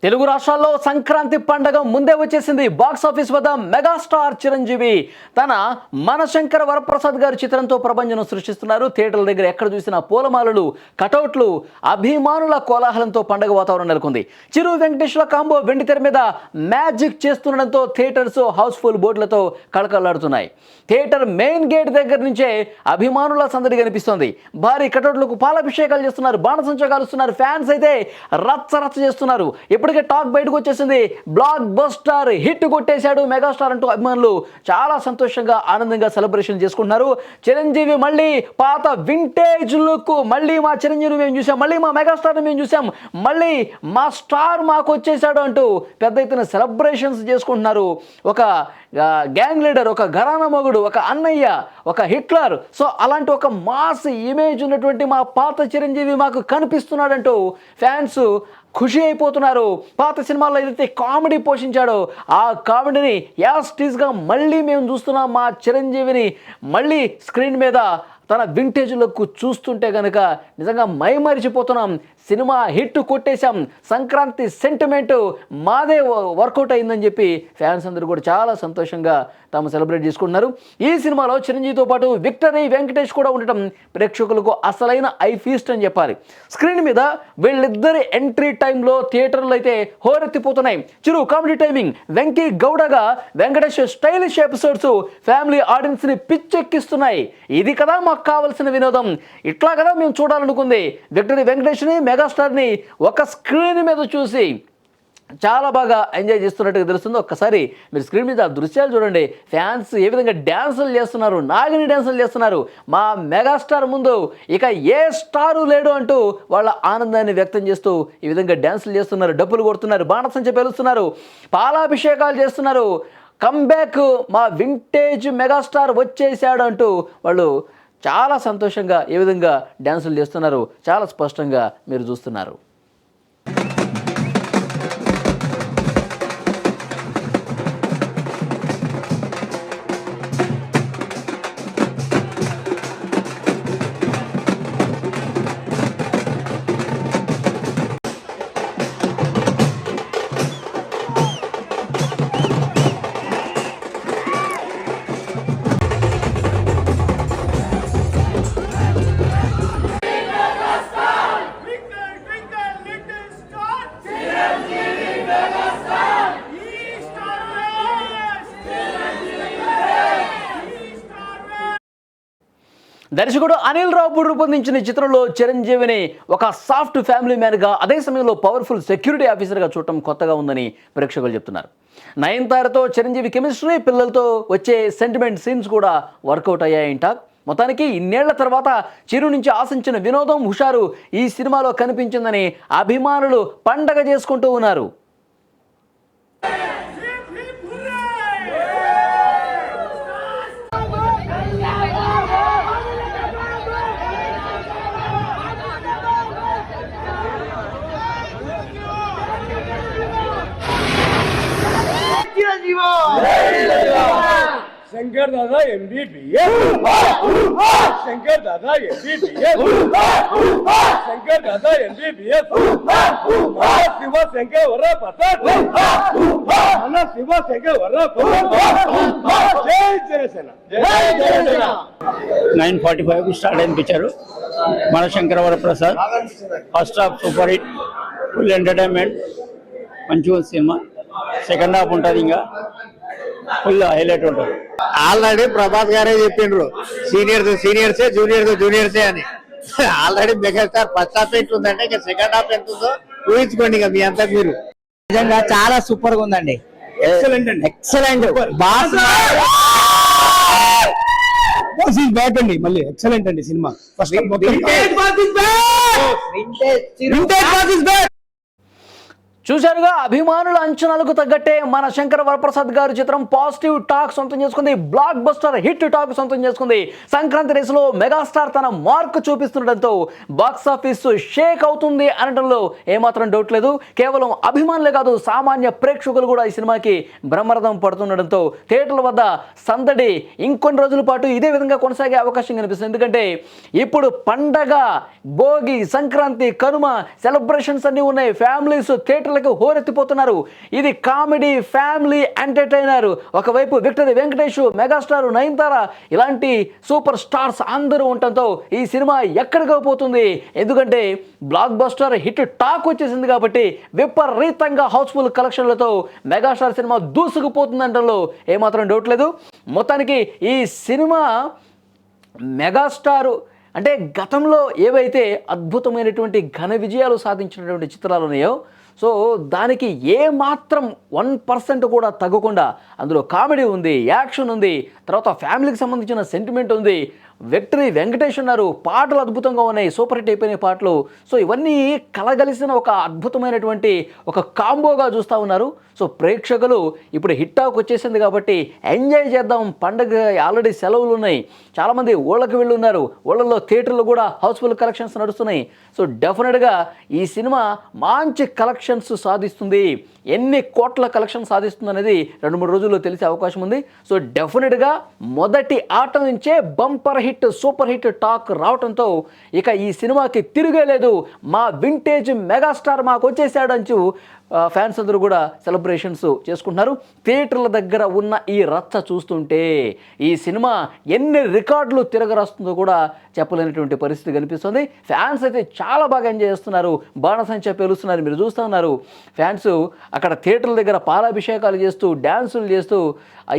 తెలుగు రాష్ట్రాల్లో సంక్రాంతి పండగ ముందే వచ్చేసింది. బాక్స్ ఆఫీస్ వద్ద మెగాస్టార్ చిరంజీవి తన మనశంకర వరప్రసాద్ గారి చిత్రంతో ప్రపంచం సృష్టిస్తున్నారు. థియేటర్ల దగ్గర ఎక్కడ చూసినా పూలమాలలు, కటౌట్లు, అభిమానుల కోలాహలంతో పండగ వాతావరణం నెలకొంది. చిరు వెంకటేశ్వర కాంబో వెండితెర మీద మ్యాజిక్ చేస్తుండడంతో థియేటర్స్ హౌస్ఫుల్ బోర్డులతో కళకళలాడుతున్నాయి. థియేటర్ మెయిన్ గేట్ దగ్గర నుంచే అభిమానుల సందడి కనిపిస్తోంది. భారీ కటౌట్లకు పాలాభిషేకాలు చేస్తున్నారు, బాణసంచా కాలుస్తున్నారు. ఫ్యాన్స్ అయితే రచ్చ చేస్తున్నారు. ఇప్పటికే టాక్ బయటకు వచ్చేసింది. బ్లాక్ బస్టర్ హిట్ కొట్టేశాడు మెగాస్టార్ అంటూ అభిమానులు చాలా సంతోషంగా ఆనందంగా సెలబ్రేషన్ చేసుకుంటున్నారు. చిరంజీవి మళ్ళీ పాత వింటేజ్ లుక్, మళ్ళీ మా చిరంజీవి మేము చూసాం, మళ్ళీ మా మెగాస్టార్ని మేము చూసాం, మళ్ళీ మా స్టార్ మాకు వచ్చేసాడు అంటూ పెద్ద ఎత్తున సెలబ్రేషన్స్ చేసుకుంటున్నారు. ఒక గ్యాంగ్ లీడర్, ఒక ఘరానా మొగుడు, ఒక అన్నయ్య, ఒక హిట్లర్, సో అలాంటి ఒక మాస్ ఇమేజ్ ఉన్నటువంటి మా పాత చిరంజీవి మాకు కనిపిస్తున్నాడంటూ ఫ్యాన్స్ ఖుషి అయిపోతున్నారు. పాత సినిమాల్లో ఏదైతే కామెడీ పోషించాడో ఆ కామెడీని యాస్టీస్గా మళ్ళీ మేము చూస్తున్నాం. మా చిరంజీవిని మళ్ళీ స్క్రీన్ మీద తన వింటేజ్ లుక్ చూస్తుంటే కనుక నిజంగా మైమరిచిపోతున్నాం. సినిమా హిట్ కొట్టేశాం, సంక్రాంతి సెంటిమెంట్ మాదే వర్కౌట్ అయిందని చెప్పి ఫ్యాన్స్ అందరూ కూడా చాలా సంతోషంగా తాము సెలబ్రేట్ చేసుకుంటున్నారు. ఈ సినిమాలో చిరంజీవితో పాటు విక్టరీ వెంకటేష్ కూడా ఉండటం ప్రేక్షకులకు అసలైన ఐ ఫీస్ట్ అని చెప్పాలి. స్క్రీన్ మీద వీళ్ళిద్దరి ఎంట్రీ టైంలో థియేటర్లు అయితే హోరెత్తిపోతున్నాయి. చిరు కామెడీ టైమింగ్, వెంకీ గౌడగా వెంకటేష్ స్టైలిష్ ఎపిసోడ్స్ ఫ్యామిలీ ఆడియన్స్ని పిచ్చెక్కిస్తున్నాయి. ఇది కదా మాకు కావాల్సిన వినోదం, ఇట్లా కదా మేము చూడాలనుకుంది. విక్టరీ వెంకటేష్ని, మెగాస్టార్ని ఒక స్క్రీన్ మీద చూసి చాలా బాగా ఎంజాయ్ చేస్తున్నట్టుగా తెలుస్తుంది. ఒక్కసారి మీరు స్క్రీన్ మీద దృశ్యాలు చూడండి. ఫ్యాన్స్ ఏ విధంగా డ్యాన్సులు చేస్తున్నారు, నాగిని డ్యాన్సులు చేస్తున్నారు. మా మెగాస్టార్ ముందు ఇక ఏ స్టారు లేడు అంటూ వాళ్ళ ఆనందాన్ని వ్యక్తం చేస్తూ ఈ విధంగా డ్యాన్సులు చేస్తున్నారు, డప్పులు కొడుతున్నారు, బాణసంచ పేలుస్తున్నారు, పాలాభిషేకాలు చేస్తున్నారు. కమ్బ్యాక్ మా వింటేజ్ మెగాస్టార్ వచ్చేసాడు అంటూ వాళ్ళు చాలా సంతోషంగా ఏ విధంగా డ్యాన్సులు చేస్తున్నారు చాలా స్పష్టంగా మీరు చూస్తున్నారు. దర్శకుడు అనిల్ రావుపూడి రూపొందించిన చిత్రంలో చిరంజీవిని ఒక సాఫ్ట్ ఫ్యామిలీ మ్యాన్గా, అదే సమయంలో పవర్ఫుల్ సెక్యూరిటీ ఆఫీసర్గా చూడటం కొత్తగా ఉందని ప్రేక్షకులు చెప్తున్నారు. నయనతారతో చిరంజీవి కెమిస్ట్రీ, పిల్లలతో వచ్చే సెంటిమెంట్ సీన్స్ కూడా వర్కౌట్ అయ్యాయంట. మొత్తానికి ఇన్నేళ్ల తర్వాత చిరు నుంచి ఆశించిన వినోదం, హుషారు ఈ సినిమాలో కనిపించిందని అభిమానులు పండగ చేసుకుంటూ ఉన్నారు. शंकर दादा MBBS, शंकर दादा MBBS, शंकर दादा MBBS, शिव शंकर वर्रा प्रसाद, शिव शंकर वर्रा प्रसाद, जय जनसेना, जय जनसेना. 9:45 స్టార్ట్ అయిన picture Manashankara Varaprasad. First half super hit, full entertainment, మంచిగా సినిమా. సెకండ్ హాఫ్ ఉంటుంది, ఇంకా ఫుల్ హైలైట్ ఉంటుంది. ఆల్రెడీ ప్రభాస్ గారే చెప్పిండ్రు, సీనియర్సే జూనియర్సే అని. ఆల్రెడీ మెగాస్టార్ ఫస్ట్ హాఫ్ ఎంత ఉందంటే ఇక సెకండ్ హాఫ్ ఎంత ఉందో ఊహించుకోండి ఇక మీ అంతా మీరు. నిజంగా చాలా సూపర్ గా ఉందండి, ఎక్సలెంట్ అండి, ఎక్సలెంట్. బాస్ ఈజ్ బ్యాక్ అండి, మళ్ళీ ఎక్సలెంట్ అండి సినిమా. ఫస్ట్ చూశారుగా, అభిమానుల అంచనాలకు తగ్గట్టే మన శంకర వరప్రసాద్ గారి చిత్రం పాజిటివ్ టాక్ సొంతం చేసుకుంది. బ్లాక్ బస్టర్ హిట్ టాక్ సొంతం చేసుకుంది. సంక్రాంతి రేసులో మెగాస్టార్ తన మార్క్ చూపిస్తుండటంతో బాక్స్ ఆఫీస్ షేక్ అవుతుంది అనడంలో ఏమాత్రం డౌట్ లేదు. కేవలం అభిమానులే కాదు, సామాన్య ప్రేక్షకులు కూడా ఈ సినిమాకి బ్రహ్మరథం పడుతుండటంతో థియేటర్ల వద్ద సందడి ఇంకొన్ని రోజుల పాటు ఇదే విధంగా కొనసాగే అవకాశం కనిపిస్తుంది. ఎందుకంటే ఇప్పుడు పండగ, భోగి, సంక్రాంతి, కనుమ సెలబ్రేషన్స్ అన్నీ ఉన్నాయి. ఫ్యామిలీస్ థియేటర్ల థియేటర్లకు హోరెత్తిపోతున్నారు. ఇది కామెడీ ఫ్యామిలీ ఎంటర్టైనర్. ఒకవైపు విక్టరీ వెంకటేష్, మెగాస్టార్ నయనతార ఇలాంటి సూపర్ స్టార్స్ అందరూ ఉండటంతో ఈ సినిమా ఎక్కడికో పోతుంది. ఎందుకంటే బ్లాక్ బస్టర్ హిట్ టాక్ వచ్చేసింది కాబట్టి విపరీతంగా హౌస్ఫుల్ కలెక్షన్లతో మెగాస్టార్ సినిమా దూసుకుపోతుందంటలో ఏమాత్రం డౌట్ లేదు. మొత్తానికి ఈ సినిమా మెగాస్టార్ అంటే గతంలో ఏవైతే అద్భుతమైనటువంటి ఘన విజయాలు సాధించినటువంటి చిత్రాలు ఉన్నాయో సో దానికి ఏమాత్రం 1% కూడా తగ్గకుండా అందులో కామెడీ ఉంది, యాక్షన్ ఉంది, తర్వాత ఫ్యామిలీకి సంబంధించిన సెంటిమెంట్ ఉంది, విక్టరీ వెంకటేష్ ఉన్నారు, పాటలు అద్భుతంగా ఉన్నాయి, సూపర్ హిట్ అయిపోయిన పాటలు. సో ఇవన్నీ కలగలిసిన ఒక అద్భుతమైనటువంటి ఒక కాంబోగా చూస్తూ ఉన్నారు. సో ప్రేక్షకులు ఇప్పుడు హిట్ టాక్ వచ్చేసింది కాబట్టి ఎంజాయ్ చేద్దాం, పండగ ఆల్రెడీ సెలవులు ఉన్నాయి, చాలామంది ఊళ్ళకి వెళ్ళి ఉన్నారు, ఊళ్ళల్లో థియేటర్లు కూడా హౌస్ఫుల్ కలెక్షన్స్ నడుస్తున్నాయి. సో డెఫినెట్గా ఈ సినిమా మంచి కలెక్షన్స్ సాధిస్తుంది. ఎన్ని కోట్ల కలెక్షన్ సాధిస్తుంది అనేది 2-3 రోజుల్లో తెలిసే అవకాశం ఉంది. సో డెఫినెట్గా మొదటి ఆట నుంచే bumper hit super hit talk రావడంతో ఇక ఈ సినిమాకి తిరిగేలేదు, మా వింటేజ్ మెగాస్టార్ మాకు వచ్చేసాడంచు ఫ్యాన్స్ అందరూ కూడా సెలబ్రేషన్స్ చేసుకుంటున్నారు. థియేటర్ల దగ్గర ఉన్న ఈ రచ్చ చూస్తుంటే ఈ సినిమా ఎన్ని రికార్డులు తిరగరాస్తుందో కూడా చెప్పలేనటువంటి పరిస్థితి కనిపిస్తుంది. ఫ్యాన్స్ అయితే చాలా బాగా ఎంజాయ్ చేస్తున్నారు, బాణసంచా పేలుస్తున్నారు. మీరు చూస్తూ ఉన్నారు ఫ్యాన్స్ అక్కడ థియేటర్ల దగ్గర పాలాభిషేకాలు చేస్తూ డ్యాన్సులు చేస్తూ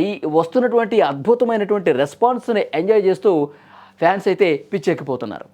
ఈ వస్తున్నటువంటి అద్భుతమైనటువంటి రెస్పాన్స్ని ఎంజాయ్ చేస్తూ ఫ్యాన్స్ అయితే పిచ్చెక్కిపోతున్నారు.